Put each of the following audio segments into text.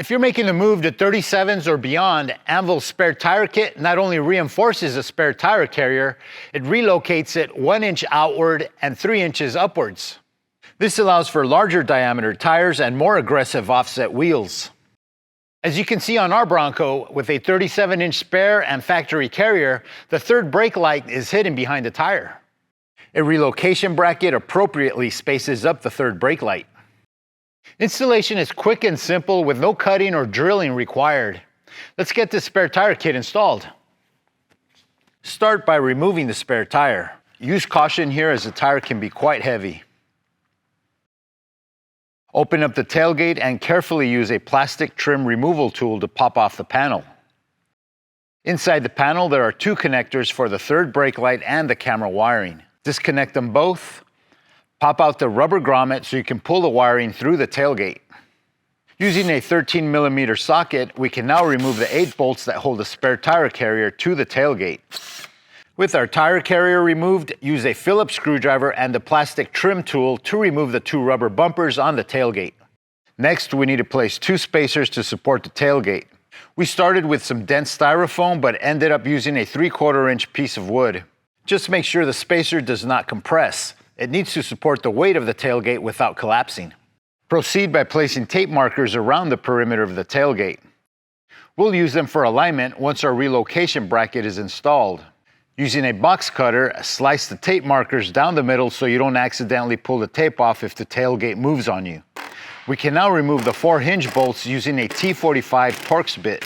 If you're making the move to 37s or beyond, Anvil's spare tire kit not only reinforces a spare tire carrier, it relocates it 1 inch outward and 3 inches upwards. This allows for larger diameter tires and more aggressive offset wheels. As you can see on our Bronco, with a 37-inch spare and factory carrier, the third brake light is hidden behind the tire. A relocation bracket appropriately spaces up the third brake light. Installation is quick and simple with no cutting or drilling required. Let's get this spare tire kit installed. Start by removing the spare tire. Use caution here as the tire can be quite heavy. Open up the tailgate and carefully use a plastic trim removal tool to pop off the panel. Inside the panel there are 2 connectors for the third brake light and the camera wiring. Disconnect them both. Pop out the rubber grommet so you can pull the wiring through the tailgate. Using a 13mm socket, we can now remove the 8 bolts that hold the spare tire carrier to the tailgate. With our tire carrier removed, use a Phillips screwdriver and the plastic trim tool to remove the 2 rubber bumpers on the tailgate. Next, we need to place 2 spacers to support the tailgate. We started with some dense styrofoam but ended up using a 3/4 inch piece of wood. Just make sure the spacer does not compress. It needs to support the weight of the tailgate without collapsing. Proceed by placing tape markers around the perimeter of the tailgate. We'll use them for alignment once our relocation bracket is installed. Using a box cutter, slice the tape markers down the middle so you don't accidentally pull the tape off if the tailgate moves on you. We can now remove the 4 hinge bolts using a T45 Torx bit.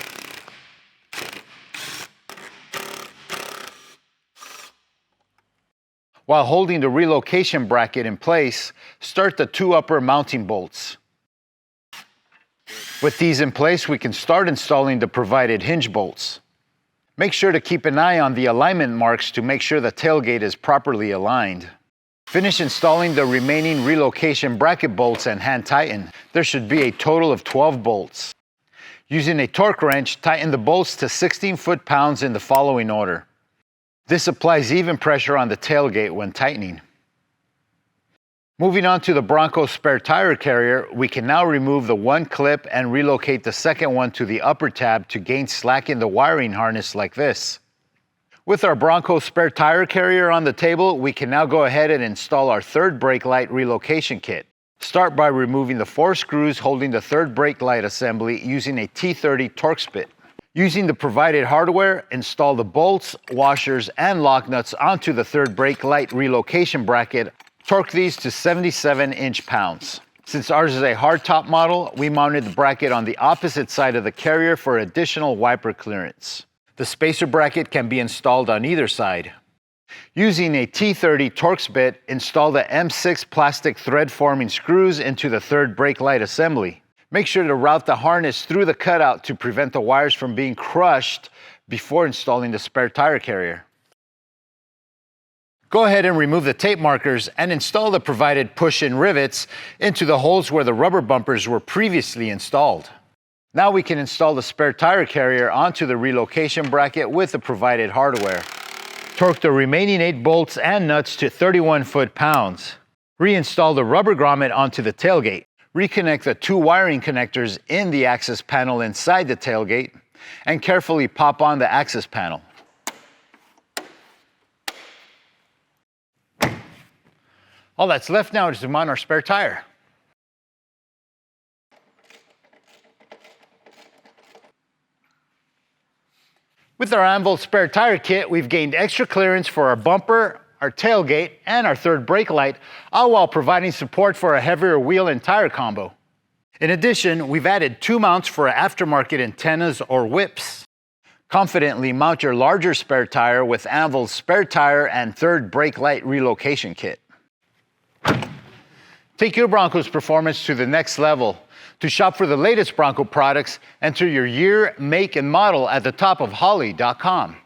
While holding the relocation bracket in place, start the 2 upper mounting bolts. With these in place, we can start installing the provided hinge bolts. Make sure to keep an eye on the alignment marks to make sure the tailgate is properly aligned. Finish installing the remaining relocation bracket bolts and hand tighten. There should be a total of 12 bolts. Using a torque wrench, tighten the bolts to 16 foot-pounds in the following order. This applies even pressure on the tailgate when tightening. Moving on to the Bronco spare tire carrier, we can now remove the 1 clip and relocate the second one to the upper tab to gain slack in the wiring harness like this. With our Bronco spare tire carrier on the table, we can now go ahead and install our third brake light relocation kit. Start by removing the 4 screws holding the third brake light assembly using a T30 Torx bit. Using the provided hardware, install the bolts, washers, and lock nuts onto the third brake light relocation bracket. Torque these to 77 inch-pounds. Since ours is a hardtop model, we mounted the bracket on the opposite side of the carrier for additional wiper clearance. The spacer bracket can be installed on either side. Using a T30 Torx bit, install the M6 plastic thread forming screws into the third brake light assembly. Make sure to route the harness through the cutout to prevent the wires from being crushed before installing the spare tire carrier. Go ahead and remove the tape markers and install the provided push-in rivets into the holes where the rubber bumpers were previously installed. Now we can install the spare tire carrier onto the relocation bracket with the provided hardware. Torque the remaining 8 bolts and nuts to 31 foot-pounds. Reinstall the rubber grommet onto the tailgate. Reconnect the 2 wiring connectors in the access panel inside the tailgate and carefully pop on the access panel. All that's left now is to mount our spare tire. With our Anvil spare tire kit, we've gained extra clearance for our bumper, our tailgate, and our third brake light, all while providing support for a heavier wheel and tire combo. In addition, we've added 2 mounts for aftermarket antennas or whips. Confidently mount your larger spare tire with Anvil's spare tire and third brake light relocation kit. Take your Bronco's performance to the next level. To shop for the latest Bronco products, enter your year, make, and model at the top of Holley.com.